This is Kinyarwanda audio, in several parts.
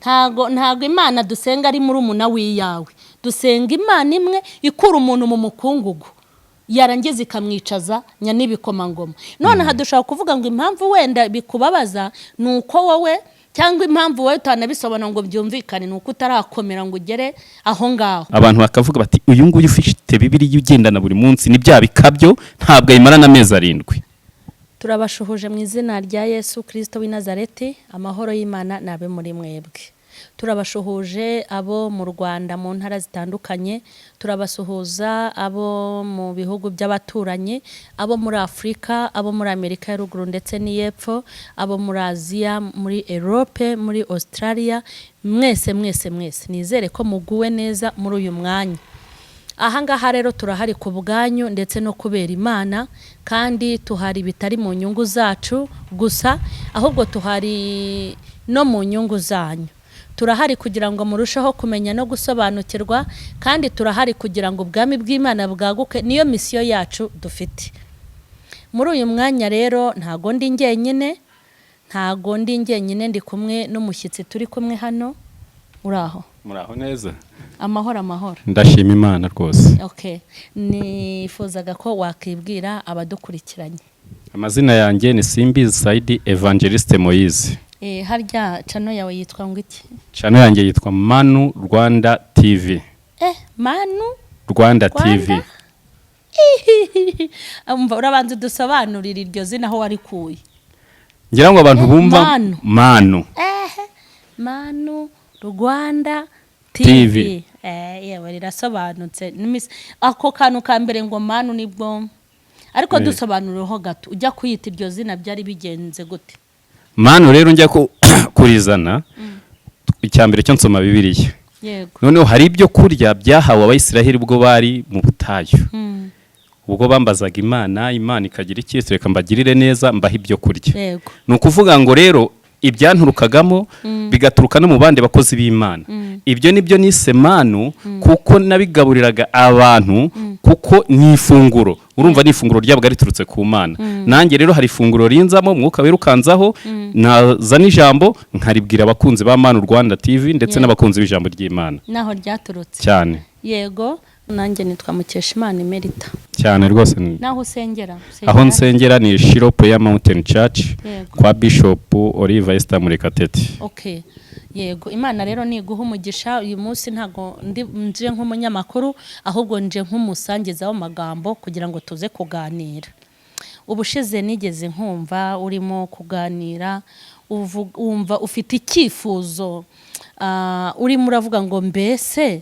ntago Imana dusenga ari muri umuna wiyawe, dusenga Imana imwe ikura umuntu mu mukungugu yarangiza ikamwicaza nyanibikomangoma. None hadushaka kuvuga ngo impamvu wenda bikubabaza nuko wowe cyangwa impamvu wowe utanabisobanura ngo byumvikane nuko utarakomera ngo ugere aho ngaho. Abantu bakavuga bati uyu nguyu ufite Bibiliya ugendana buri munsi ni bya bikabyo ntabwo ayimara n'amezi 7. Turabashuhuje mu izina rya Yesu Kristo w'i Nazareti, amahoro y'Imana nabe muri mwebwe. Turabashuhuje abo mu Rwanda mu ntara zitandukanye, turabasuhuza abo mu bihugu by'abaturanyi, abo muri Afrika, abo muri Amerika ya ruguru ndetse n'iyepfo, abo muri Aziya, muri Europe, muri Australia, mwese nizere ko muguwe neza muri uyu mwanya. Aha ngaha rero turahari ku bwanyu ndetse no kubera Imana, kandi tuhari bitari mu nyungu zacu gusa, ahubwo tuhari no mu nyungu zanyu. Turahari kugira ngo murusheho kumenya no gusobanukirwa, kandi turahari kugira ngo ubwami bw'Imana bwaguke, niyo misiyo yacu dufite. Muri uyu mwanya rero ntago ndi njyenyine, ndi kumwe n'umushyitsi turi kumwe hano. Uraho? Muraho neza? Amahoro. Ndashima Imana rwose. Okay. Nifuzaga ko wakibwira abadukurikiranye. Amazina yanjye ni Simbizi Saidi Evangeliste Moise. Harya channel yawe yitwa ngiki? Channel yanjye yitwa Manu Rwanda TV. Manu Rwanda TV. Urabanza dusobanurira iryo zina aho wari kuye. Ngira ngo abantu bumva Manu. Manu Rwanda TV. Yewe rirasobanutse. Ako kantu ka mbere ngo Manu nibwo. Ariko dusobanurireho gato. Ujya kwita iryo zina byari bigenze gute? Manu rero njya kurizana icyambere cyo nsoma Bibiliya. Yego. Noneho hari ibyo kurya byahawe Abayisiraheli ubwo bari mu butayu. Ubwo bambazaga Imana ikagira icyese reka mbagirire neza mbaha ibyo kurya. Yego. Nukuvuga ngo rero ibyanturukagamo bigaturuka no mu bandi bakozi b'Imana. Ibyo nibyo nise Manu kuko nabigaburiraga abantu kuko ni ifunguro. Urumva ni ifunguro ryabwo riturutse ku Mana. Nanjye rero hari ifunguro rinzamo mwuka wirukanzaho naza n'ijambo nkaribwira abakunzi ba Manu Rwanda TV ndetse n'abakunzi b'ijambo ry'Imana. Naho ryaturutse. Cyane. Yego. Nanjye nitwa Mukeshimana Emerita. Cyane rwose. Naho usengera? Aho nsengera ni Shirope ya Mountain Church kwa Bishop Oliver Esther Murekatete. Okay. Yego, Imana rero niguha umugisha. Uyu munsi ntago nje nk'umunyamakuru, ahubwo nje nk'umusangiza w'amagambo kugira ngo tuze kuganira. Ubushize nigeze nkumva urimo kuganira, umva ufite icyifuzo, urimo uravuga ngo mbese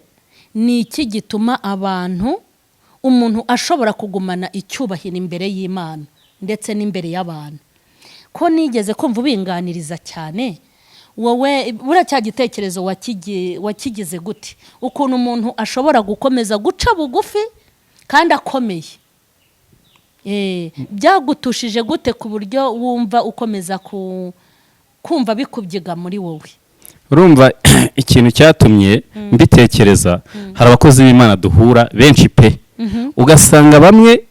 ni iki gituma umuntu ashobora kugumana icyubahiro imbere y'Imana ndetse n'imbere y'abantu. Ko nigeze kumva ubinganiriza cyane, wowe buracya gitekerezo wakigize gute? Ukuntu umuntu ashobora gukomeza guca bugufi kandi akomeye. Byagutushije gute ku buryo wumva ukomeza kumva bikubyiga muri wowe? Urumva ikintu cyatumye mbitekereza, hari abakozi b'Imana duhura benshi pe. Ugasanga bamwe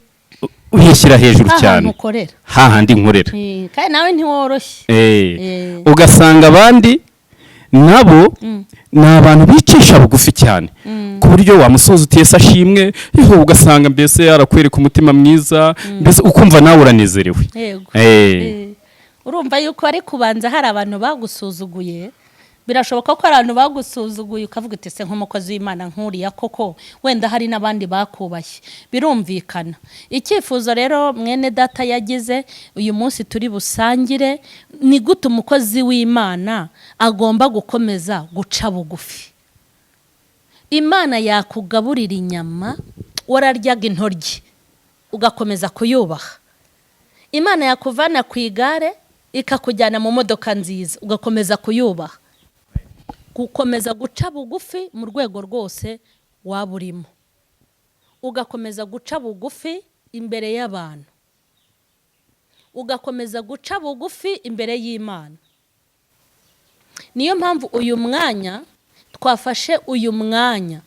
uyishyira hejuru cyane. Hahandi nkorera. Kandi nawe ntiworoshye. Ugasanga abandi nabo ni abantu bicisha bugufi cyane. Ku buryo wamusoza utiyesa ashimwe, ugasanga mbese yarakwereka umutima mwiza, mbese ukumva nawe uranezerewe. Urumva yuko ari kubanza hari abantu bagusuzuguye. Birashoboka ko abantu bagusuzuguye ukavuga uti se nk'umukozi w'Imana nkuriya koko wenda hari n'abandi bakubashye. Birumvikana. Icyifuzo rero mwene data yagize uyu munsi turi busangire ni gute umukozi w'Imana agomba gukomeza guca bugufi. Imana yakugaburira inyama wararyaga intoryi ugakomeza kuyubaha. Imana yakuvana ku igare ikakujyana mu modoka nziza ugakomeza kuyubaha. Gukomeza guca bugufi mu rwego rwose waburimo. Ugakomeza guca bugufi imbere y'abantu. Ugakomeza guca bugufi imbere y'Imana. Niyo mpamvu uyu mwanya twafashe uyu mwanya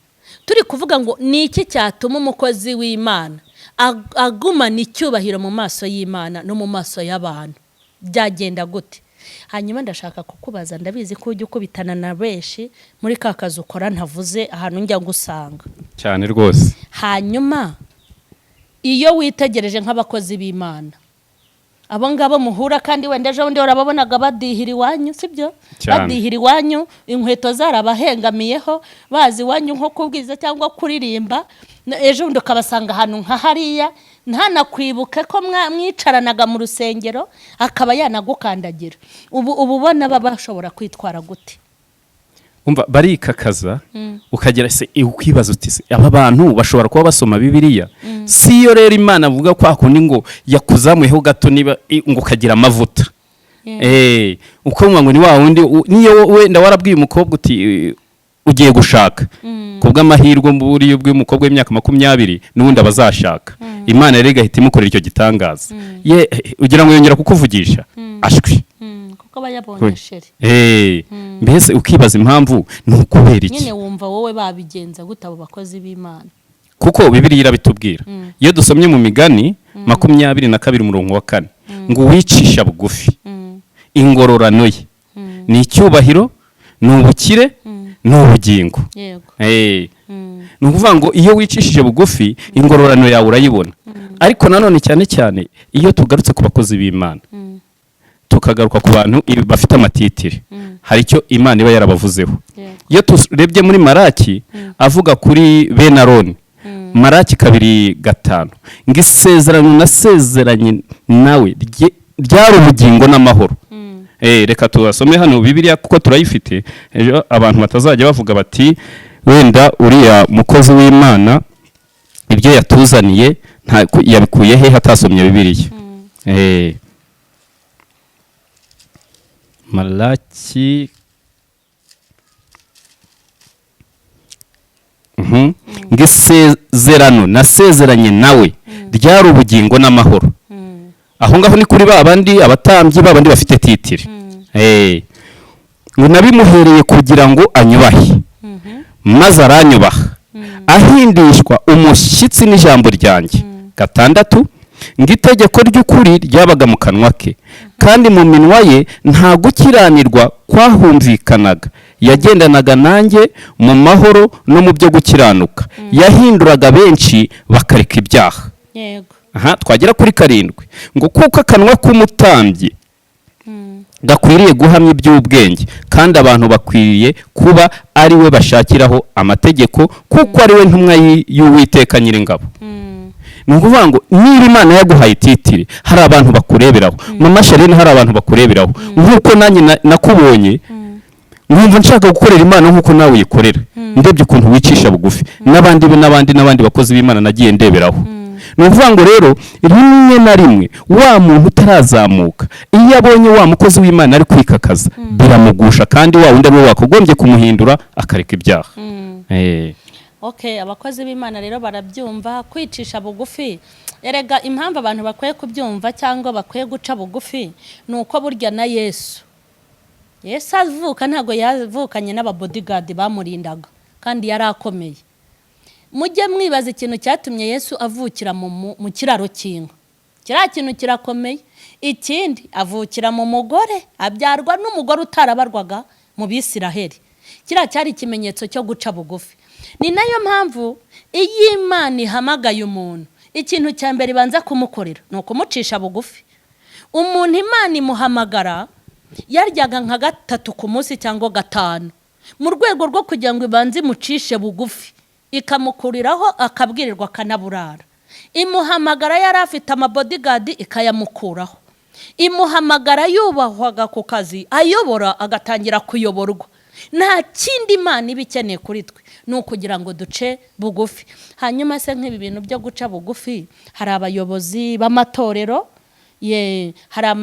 turi kuvuga ngo ni iki cyatuma umukozi w'Imana agumana icyubahiro mu maso y'Imana no mu maso y'abantu. Byagenda gute? hanyuma ndashaka kukubaza, ndabizi ko ujya ukubitana na benshi muri ka kazi ukora ntavuze ahantu njya gusanga cyane rwose. hanyuma iyo witegereje nk'abakozi b'Imana abo ngabo muhura kandi wenda ejo bundi urababonaga badihira iwanyu, sibyo? Badihira iwanyu, inkweto zarabahengamiyeho, bazi iwanyu nko kubwiza cyangwa kuririmba, ejo bundi ukabasanga ahantu nka hariya ntanakwibuke ko mwicaranaga mu rusengero akaba yanagukandagira. ubu ubona baba bashobora kwitwara gute? umva barikakaza ukagira se ukibaza uti aba bantu bashobora kuba basoma Bibiliya. Si yo rero Imana avuga ko akundi ngo yakuzamuyeho gato niba ngo ukagira amavuta. Uko ngo ni wa wundi niyo wenda warabwiye umukobwa uti ugiye gushaka kubw'amahirwe muri yo bw'umukobwa w'imyaka 20 n'ubundi abazashaka. Imana rero igahita imukorera icyo gitangaza. Ugira ngo yongera kukuvugisha ashwi kuko bayabonye shere. Mbese ukibaza impamvu n'ukubera iki nyine wumva wowe babigenza gute abo bakozi b'Imana? Kuko Bibiliya irabitubwira. Iyo dusomye mu Migani 22:4 ngo wicisha bugufi ingororano ye ni icyubahiro n'ubukire n'ubugingo. Ni ukuvuga ngo iyo wicishije bugufi ingororano yawe urayibona. Ariko nanone cyane cyane iyo tugarutse ku bakozi b'Imana tukagaruka ku bantu bafite amatitire, hari icyo Imana iba yarabavuzeho. Iyo turebye muri Maraki avuga kuri bene Aroni, Maraki 2:5 ngo isezerano nasezeranye nawe ryari ubugingo n'amahoro. Reka tubasome hano Bibiliya kuko turayifite, ejo abantu batazajya bavuga bati wenda uriya mukozi w'Imana ibyo yatuzaniye yabikuye he hatasomye Bibiliya. Malaki ngisezerano nasezeranye nawe ryari ubugingo n'amahoro. Aho ngaho ni kuri babandi abatambyi babandi bafite titire. Ngo nabimuhereye kugira ngo anyubahe maze aranyubaha ahindishwa umushyitsi n'ijambo ryanjye. 6 ngo itegeko ry'ukuri ryabaga mu kanwa ke kandi mu minwa ye nta gukiranirwa kwahumvikanaga. Yagendanaga nanjye mu mahoro no mu byo gukiranuka. Yahinduraga benshi bakareka ibyaha. Twagera kuri 7 ngo kuko akanwa k'umutambyi gakwiriye guhamya iby'ubwenge kandi abantu bakwiriye kuba ari we bashakiraho amategeko kuko ari we ntumwa y'Uwiteka Nyiringabo. Ni ukuvuga ngo niba Imana yaguhaye titire hari abantu bakureberaho. Mama Sharine hari abantu bakureberaho nk'uko nanjye nakubonye nkumva nshaka gukorera Imana nk'uko nawe uyikorera. Ndebye ukuntu wicisha bugufi n'abandi bakozi b'Imana nagiye ndeberaho. Ni ukuvuga ngo rero rimwe na rimwe wa muntu utarazamuka iyo abonye wa mukozi w'Imana ari kwikakaza biramugusha kandi wa wundi abo wakogombye kumuhindura akareka ibyaha. Abakozi b'Imana rero barabyumva kwicisha bugufi. Erega impamvu abantu bakwiye kubyumva cyangwa bakwiye guca bugufi ni uko burya na Yesu avuka ntago yavukanye n'ababodyguard bamurindaga kandi yari akomeye. Mujye mwibaza ikintu cyatumye Yesu avukira mu kiraro cy'inka. Kiriya kintu kirakomeye. Ikindi avukira mu mugore abyarwa n'umugore utarabarwaga mu Bisiraheli. Kiriya cyari ikimenyetso cyo guca bugufi. Ni nayo mpamvu iyo Imana ihamagaye umuntu ikintu cya mbere ibanza kumukorera ni ukumucisha bugufi. Umuntu Imana imuhamagara yaryaga nka 3 ku munsi cyangwa 5 mu rwego rwo kugira ngo ibanze imucishe bugufi ikamukuriraho akabwirirwa akanaburara. Imuhamagara yari afite amabodyguard ikayamukuraho. Imuhamagara yubahwaga ku kazi ayobora agatangira kuyoborwa. Nta kindi Imana ibikeneye kuri twe ni ukugira ngo duce bugufi. Hanyuma se nk'ibi bintu byo guca bugufi hari abayobozi b'amatorero hari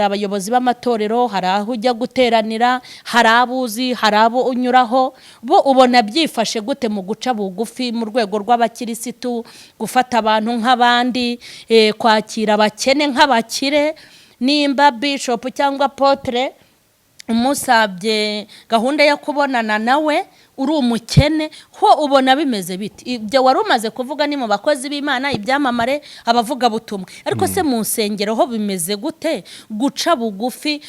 abayobozi b'amatorero, hari aho ujya guteranira, hari abuzi, hari abo unyuraho, bo ubona byifashe gute mu guca bugufi mu rwego rw'abakirisitu, gufata abantu nk'abandi, kwakira abakene nk'abakire, nimba bishop cyangwa apotre umusabye gahunda yo kubonana nawe uri umukene, ho ubona bimeze biti? Ibyo wari umaze kuvuga ni mu bakozi b'Imana, ibyamamare, abavuga butumwa, ariko se mu nsengero ho bimeze gute? Guca bugufi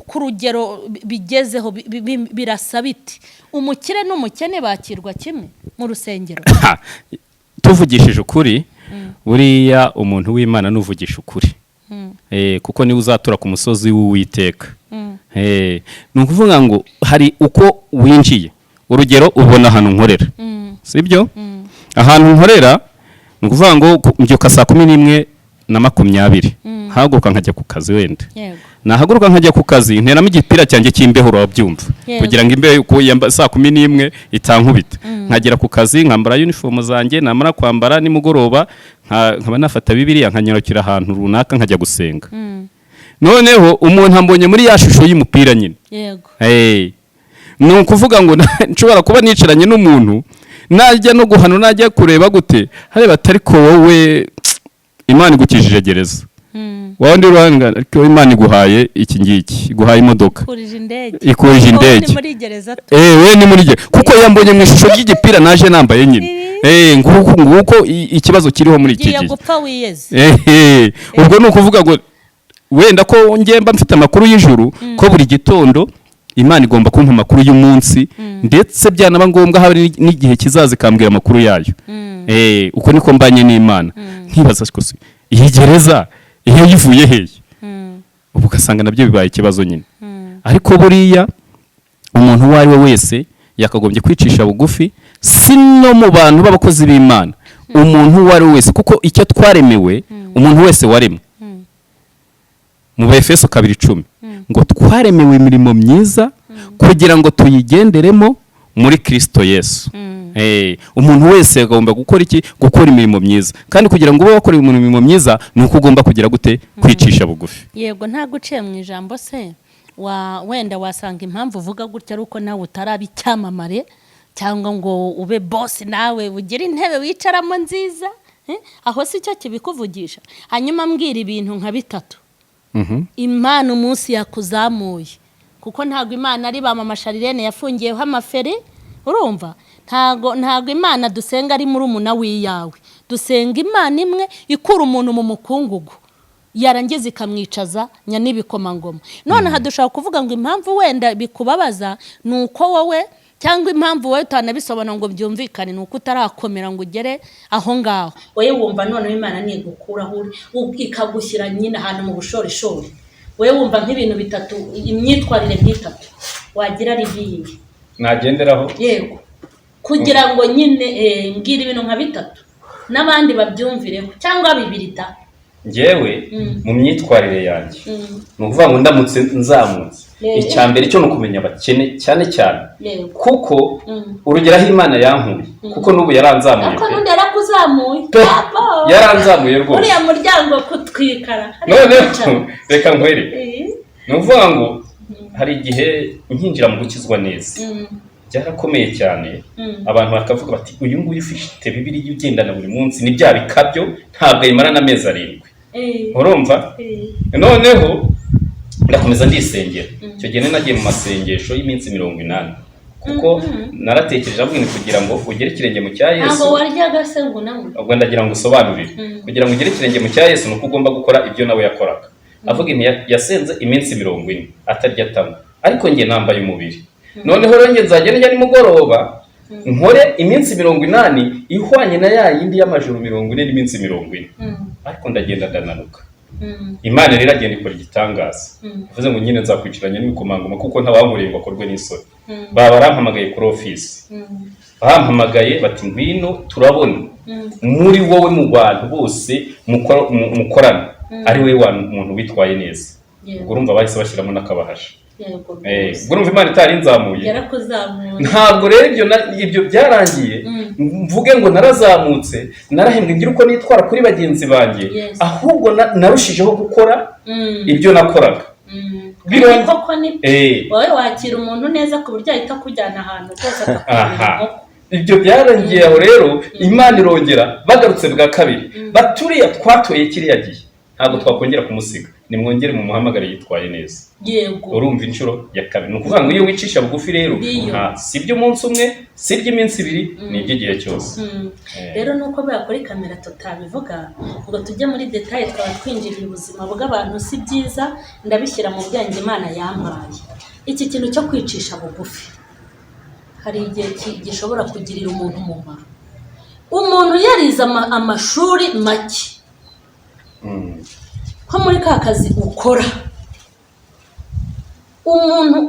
ku rugero bigezeho birasa biti? Umukire n'umukene bakirwa kimwe mu rusengero? Tuvugishije ukuri, buriya umuntu w'Imana nuvugisha ukuri, kuko niwe uzatura ku musozi w'Uwiteka. Ni ukuvuga ngo hari uko winjiye, urugero ubona ahantu nkorera, sibyo? Ahantu nkorera ni ukuvuga ngo mbyuka saa 11:20 haguruka nkajya ku kazi. Wenda nahaguruka nkajya ku kazi nteramo igipira cyanjye cy'imbeho, urabyumva, kugira ngo imbeho uko saa 11 itankubita. Nkagera ku kazi nkambara uniform zanjye, namara kwambara nimugoroba nkaba nafata Bibiliya nkanyarukira ahantu runaka nkajya gusenga. Noneho umuntu ambonye muri ya shusho y'umupira nyine, ni ukuvuga ngo nshobora kuba nicaranye n'umuntu, najya no guhana, najya kureba gute, hareba atari ko wowe Imana igukijije gereza, wandi uranga ariko Imana iguhaye iki ngiki, iguhaye imodoka, ikurije indege, we ni muri gereza, kuko yambonye mu ishusho y'igipira naje nambaye nyine. Nguko ikibazo kiriho muri iki gihe. Ubwo ni ukuvuga ngo wenda ko ngemba mfite amakuru y'ijuru, ko buri gitondo Imana igomba kumpa amakuru y'umunsi, ndetse byanaba ngombwa habe n'igihe kizaza ikambwira amakuru yayo. Uko niko mbanye n'Imana. Nkibaza ko iyi gereza iyo yivuye hehe, ubu ugasanga nabyo bibaye ikibazo nyine. Ariko buriya umuntu uwo ari we wese yakagombye kwicisha bugufi, si no mu bantu b'abakozi b'Imana, umuntu uwo ari we wese, kuko icyo twaremewe, umuntu wese waremwe mu Efeso 2:10 ngo twaremewe imirimo myiza kugira ngo tuyigenderemo muri Kristo Yesu. Umuntu wese agomba gukora iki? Gukora imirimo myiza. Kandi kugira ngo ube wakora imirimo myiza, nuko ugomba kugira gute? Kwicisha bugufi. Yego, nta guciye mu ijambo se wenda wasanga impamvu uvuga gutya ari uko nawe utarabi cyamamare, cyangwa ngo ube boss nawe ugira intebe wicaramo nziza, aho si cyo kibikuvugisha. Hanyuma mbwira ibintu nka bitatu Imana umunsi yakuzamuye, kuko ntago Imana ari ba mama Sharirene yafungiyeho amaferi, urumva? Ntago Imana dusenga ari muri umuna wiyawe, dusenga Imana imwe ikura umuntu mu mukungugu, yarangiza ikamwicaza nyanibikomangoma. None hadushaka kuvuga ngo impamvu wenda bikubabaza nuko wowe, cyangwa impamvu wowe utanabisobana ngo byumvikane, nuko utarakomera ngo ugere aho ngaho. Wowe wumva none Imana nigukuraho ikagushyira nyine ahantu mu bushorishori, wowe wumva nk'ibintu bitatu, imyitwarire nk'itatu wagira ari biyi nagenderaho? Yego, kugira ngo nyine mbwira ibintu nka bitatu n'abandi babyumvireho, cyangwa bibiri da. Ngewe mu myitwarire yanjye ni ukuvuga ngo ndamutse nzamutse, icya mbere cyo no kumenya abakene cyane cyane, kuko urugero aho Imana yankuye, kuko n'ubu yaranzamuye, ariko n'undi yarakuzamuye, yaranzamuye rwose, uriya muryango kutwikara. Noneho reka nkwereke, ni ukuvuga ngo hari igihe nkinjira mu gukizwa neza, byarakomeye cyane, abantu bakavuga bati uyu nguyu ufite Bibiliya ugendana buri munsi, ni bya bikabyo, ntabwo ayimara n'amezi 7. Urumva? Noneho ndakomeza ndisengera. Icyo gihe nagiye mu masengesho y'iminsi 80, kuko naratekereje avuga ni kugira ngo ugere ikirenge mu cya Yesu. Ntabwo waryaga se ngo nawe? Ubwo ndagira ngo usobanurire. Kugira ngo ugere ikirenge mu cya Yesu nuko ugomba gukora ibyo nawe yakoraga. Avuga yasenze iminsi 40 atarya atama, ariko nge nambaye umubiri. Noneho rero nge nzagenda njya nimugoroba nkore iminsi 80 ihwanye na ya yindi y'amajoro 40 n'iminsi 40, ariko ndagenda ndananuka. Imana rero agenda ikora igitangaza, bivuze ngo nyine nzakwiciranya n'ibikomangoma, kuko ntawankoreye ngo akorwe n'isoni. Baba barampamagaye kuri office, bampamagaye bati ngwino turabona muri wowe mu bantu bose mukorana ari we muntu witwaye neza. Ubwo urumva bahise bashyiramo n'akabahasha. Urumva Imana itari nzamuye, ntabwo rero ibyo byarangiye mvuge ngo narazamutse, narahembwe ngira uko nitwara kuri bagenzi banjye, ahubwo narushijeho gukora ibyo nakoraga. Koko ni wowe wakira umuntu neza ku buryo ahita kujyana ahantu rwose akakubwira. Ibyo byarangiye aho rero Imana irongera bagarutse bwa kabiri, baturiya twatoye kiriya gihe ntabwo twakongera kumusiga. nimwongere mu muhamagare yitwaye neza. Yego. Urumva inshuro ya kabiri. Ni ukuvuga ngo iyo wicisha bugufi rero si iby'umunsi umwe, si iby'iminsi ibiri, ni iby'igihe cyose. Rero nuko bakora kamera tutabivuga ngo tujye muri detail twaba twinjirira ubuzima bw'abantu si byiza, ndabishyira mu bwenge Imana yampaye. Iki kintu cyo kwicisha bugufi hari igihe gishobora kugirira umuntu umumaro. Umuntu yarize amashuri make, ko muri ka kazi ukora umuntu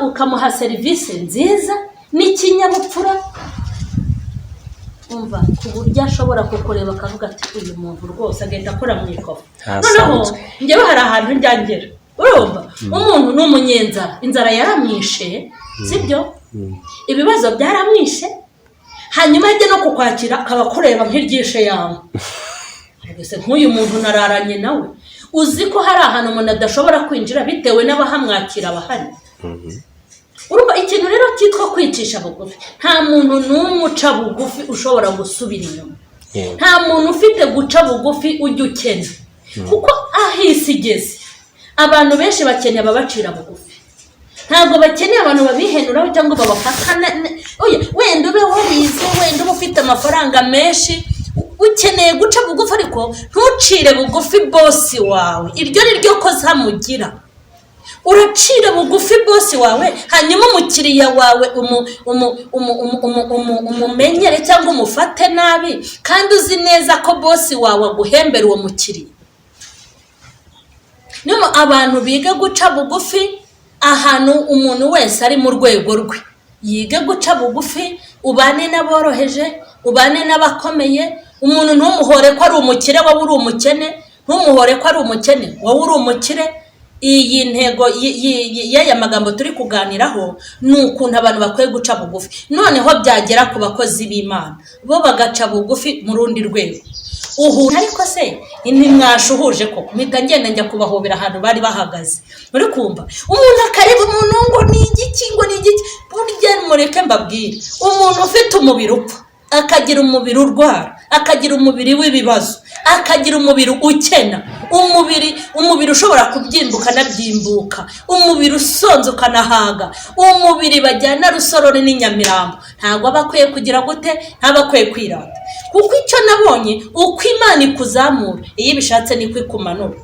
ukamuha serivisi nziza n'ikinyabupfura, umva ku buryo ashobora kukureba akavuga ati uyu muntu rwose agenda akora mu ikofa. Noneho njyewe hari ahantu njyangera, urumva umuntu ni umunyenzara, inzara yaramwishe, sibyo? Ibibazo byaramwishe, hanyuma ajya no kukwakira akaba akureba nk'iryishe yawe. Nk'uyu muntu nararanye nawe, uzi ko hari ahantu umuntu adashobora kwinjira bitewe n'abahamwakira bahari. Urumva ikintu rero cyitwa kwicisha bugufi, nta muntu n'umwe uca bugufi ushobora gusubira inyuma. Nta muntu ufite guca bugufi ujya ukena, kuko ahisi igeze abantu benshi bakeneye ababacira bugufi. Ntabwo bakeneye abantu babihenuraho cyangwa babafata. Oya, wenda ube warize, wenda ube ufite amafaranga menshi, ukeneye guca bugufi, ariko ntucire bugufi bosi wawe. Iryo ni ryo kosa mugira. Uracira bugufi bosi wawe, hanyuma umukiriya wawe umumenyere cyangwa umufate nabi, kandi uzi neza ko bosi wawe aguhembera uwo mukiriya. Niyo abantu biga guca bugufi ahantu umuntu wese ari mu rwego rwe. Yige guca bugufi, ubane n'aboroheje, ubane n'abakomeye. Umuntu ntumuhore ko ari umukire wowe uri umukene, ntumuhore ko ari umukene wowe uri umukire. Iyi ntego y'aya magambo turi kuganiraho ni ukuntu abantu bakwiye guca bugufi. Noneho byagera ku bakozi b'Imana, bo bagaca bugufi mu rundi rwego. Ariko se ntimwashuhuje ko mpita ngenda njya kubahobera ahantu bari bahagaze. Muri kumva umuntu akareba umuntu ngo ni igiki, ngo ni igiki. Burya mureke mbabwire, umuntu ufite umubiri upfa, akagira umubiri urwara, akagira umubiri w'ibibazo, akagira umubiri ukena, umubiri ushobora kubyimbuka nabyimbuka, umubiri usonze ukanahaga, umubiri bajyana Rusororo n'Inyamirambo, ntabwo aba akwiye kugira gute, ntaba akwiye kwirata. Kuko icyo nabonye, uko Imana ikuzamura, iyo bishatse niko ikumanura.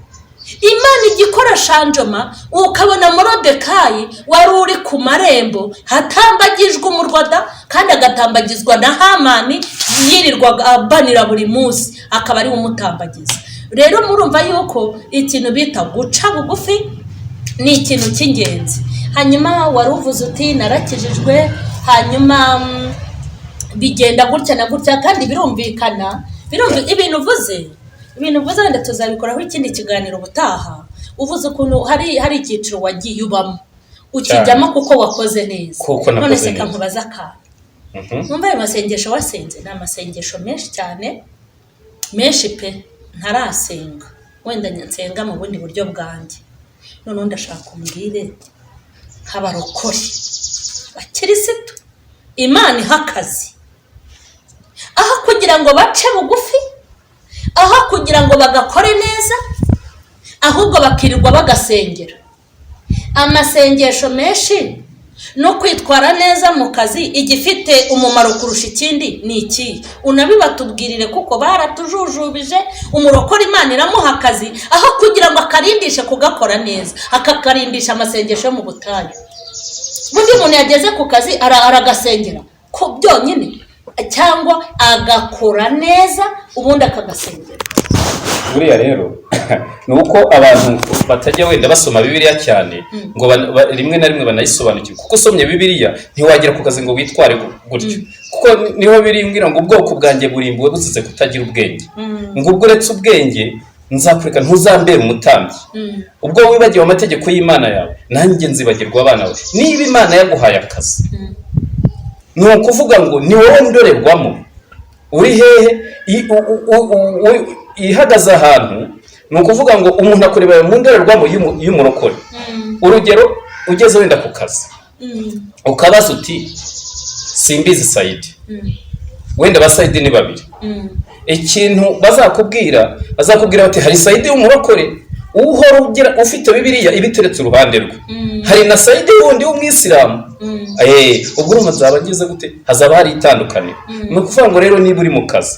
Imana igikora shanjoma, ukabona Morodekayi wari uri ku marembo hatambagijwe umurwada, kandi agatambagizwa na Hamani yirirwaga abanira buri munsi, akaba ari umutambagiza. Rero murumva yuko ikintu bita guca bugufi ni ikintu cy'ingenzi. Hanyuma wari uvuze uti narakijijwe, hanyuma bigenda gutya na gutya, kandi birumvikana ibintu uvuze wenda tuzabikoraho ikindi kiganiro ubutaha. Uvuze ukuntu hari icyiciro wagiye ubamo ukijyamo kuko wakoze neza. None se kankubaza akantu, numva ayo masengesho wasenze ni amasengesho menshi cyane, menshi pe ntarasenga, wenda nsenga mu bundi buryo bwanjye. None ndashaka umbwire nk'abarokore bakirisitu Imana ihakazi, aho kugira ngo bace bugufi, aho kugira ngo bagakore neza, ahubwo bakirirwa bagasengera. Amasengesho menshi no kwitwara neza mu kazi, igifite umumaro kurusha ikindi ni iki? Unabibatubwirire kuko baratujujubije. Umurokore Imana iramuha akazi, aho kugira ngo akarindishe kugakora neza, akakarindisha amasengesho mu butayu. Bundi umuntu yageze ku kazi aragasengera ko byonyine, cyangwa agakora neza ubundi akagasengera. Buriya rero ni uko abantu batajya wenda basoma Bibiliya cyane ngo rimwe na rimwe banayisobanukirwe. Kuko usomye Bibiliya ntiwagera ku kazi ngo witware gutyo, kuko niho biringira ngo ubwoko bwanjye burimbuwe buzize kutagira ubwenge. Ngo ubwo uretse ubwenge nzakureka ntuzambere umutambyi. Ubwo wibagiwe amategeko y'Imana yawe, nanjye nzibagirwa abana bawe. Niba Imana yaguhaye akazi, ni ukuvuga ngo ni wowe ndorerwamo. Uri hehe ihagaze ahantu, ni ukuvuga ngo umuntu akureba mu ndorerwamo y'umurokore. Urugero ugeze wenda ku kazi ukabaza uti simbizi Saidi, wenda ba Saidi ni babiri. Ikintu bazakubwira bati hari Saidi w'umurokore, uhora ugira ufite bibiliya ibiteretse uruhande rwe. Hari na sayidi wundi w'umwisilamu. Ubwo urumva nzaba ngize gute? Hazaba hari itandukaniro. Ni ukuvuga ngo rero niba uri mu kazi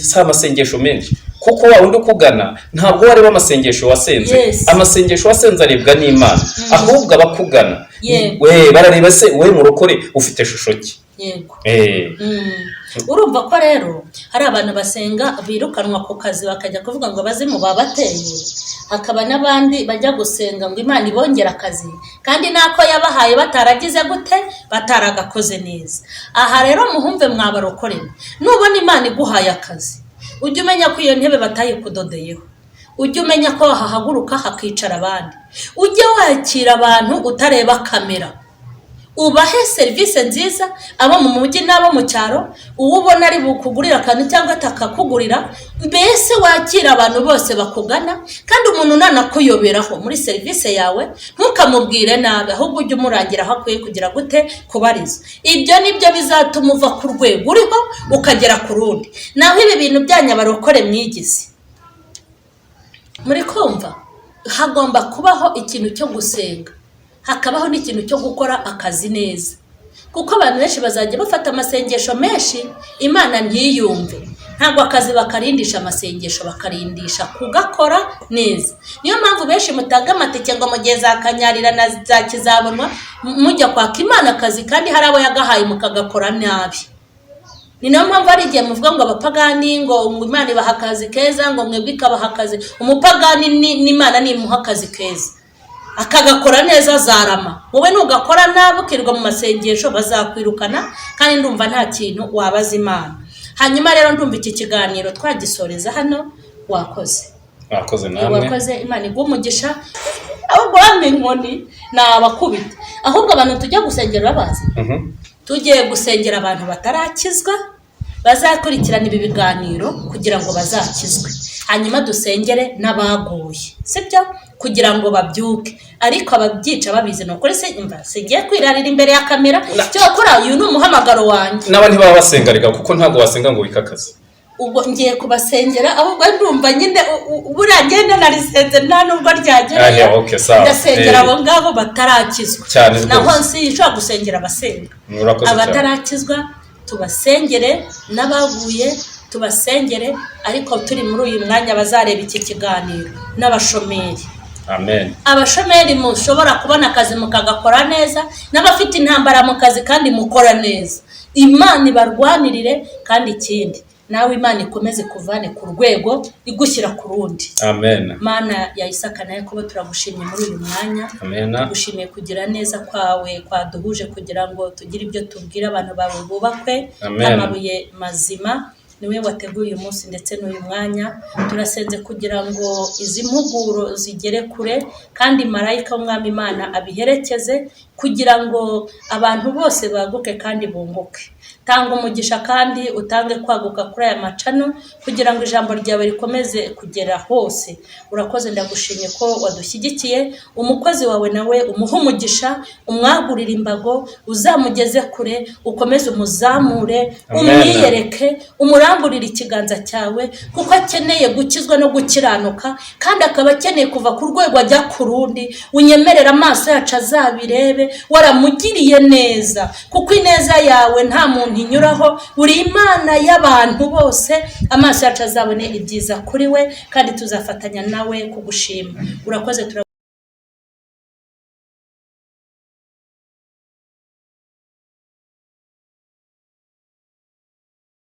si amasengesho menshi, kuko wa undi ukugana ntabwo wareba amasengesho wasenze. Amasengesho wasenze arebwa n'Imana, ahubwo abakugana barareba se wowe murokore ufite shusho ki. Yego. Urumva ko rero hari abantu basenga birukanwa ku kazi bakajya kuvuga ngo abazimu babateye, hakaba n'abandi bajya gusenga ngo Imana ibongera akazi kandi nako yabahaye bataragize gute, bataragakoze neza. Aha rero muhumve mwabarokorera, nubona Imana iguhaye akazi ujye umenya ko iyo ntebe batayikudodeyeho, ujye umenya ko hahaguruka hakicara abandi, ujye wakira abantu utareba kamera, ubahe serivisi nziza, abo mu mujyi n'abo mu cyaro, uwo ubona ari bukugurira akantu cyangwa atakakugurira, mbese wakira abantu bose bakugana. Kandi umuntu nanakuyoberaho muri serivisi yawe ntukamubwire nabi, ahubwo ujye umurangira aho akwiye kugira gute kubariza. Ibyo nibyo bizatuma uva ku rwego uriho ukagera ku rundi. Naho ibi bintu byanyabarokore mwigize, muri kumva hagomba kubaho ikintu cyo gusenga, hakabaho n'ikintu cyo gukora akazi neza, kuko abantu benshi bazajya bafata amasengesho menshi Imana ntiyumve. Ntabwo akazi bakarindisha amasengesho, bakarindisha kugakora neza. Niyo mpamvu benshi mutanga amatike ngo mugihe za Kanyarira na za Kizabonwa mujya kwaka Imana akazi kandi hari abo yagahaye mukagakora nabi. Ni nayo mpamvu ari igihe muvuga ngo abapagani ngo Imana ibaha akazi keza, ngo mwebwe ikabaha akazi. Umupagani n'Imana nimuha akazi keza akagakora neza zarama, wowe ntugakora nabi ukirwa mu masengesho bazakwirukana, kandi ndumva nta kintu wabaza Imana. Hanyuma rero ndumva iki kiganiro twagisoreza hano. Wakoze namwe, wakoze. Imana igumugisha. Ahubwo bamwe inkoni nabakubita, ahubwo abantu tujya gusengera babazi. Tugiye gusengera abantu batarakizwa, bazakurikirana ibi biganiro kugira ngo bazakizwe, hanyuma dusengere n'abaguye, sibyo, kugira ngo babyuke. Ariko ababyica babizi no kuri se imva sigiye kwirarira imbere ya kamera cyo gukora. Uyu ni umuhamagaro wanjye. N'abandi baba basengarega kuko ntago wasenga ngo wikakaze. Ubwo ngiye kubasengera, ahubwo ndumva nyine buragenda narisenze nta nubwo ryagereye. Ndasengera abo ngabo batarakizwa, naho sinshobora gusengera abasenga. Abatarakizwa tubasengere, n'abaguye tubasengere, ariko turi muri uyu mwanya bazareba iki kiganiro n'abashomeri. Amen. Abashomeri mushobora kubona akazi mukagakora neza, n'abafite intambara mu kazi kandi mukora neza. Imana ibarwanirire, kandi ikindi nawe Imana ikomeze kuvane ku rwego igushyira ku rundi. Amen. Mana ya Isaka na Yakobo turagushimye muri uyu mwanya. Amen. Tugushimiye kugira neza kwawe kwaduhuje kugira ngo tugire ibyo tubwira abantu bawe bubakwe n'amabuye mazima. Niwe wateguye uyu munsi ndetse n'uyu mwanya. Turasenze kugira ngo izi mpuguro zigere kure, kandi marayika w'Umwami Imana abiherekeze kugira ngo abantu bose baguke kandi bunguke. Tanga umugisha kandi utange kwaguka kuri aya macano kugira ngo ijambo ryawe rikomeze kugera hose. Urakoze, ndagushimye ko wadushyigikiye. Umukozi wawe nawe umuha umugisha, umwagurira imbago, uzamugeze kure, ukomeze umuzamure, umwiyereke, umuramburire ikiganza cyawe, kuko akeneye gukizwa no gukiranuka, kandi akaba akeneye kuva ku rwego ajya ku rundi. Unyemerera amaso yacu azabirebe, waramugiriye neza, kuko ineza yawe nta muntu inyuraho. Uri Imana y'abantu bose, amaso yacu azabone ibyiza kuri we, kandi tuzafatanya nawe kugushima. Urakoze.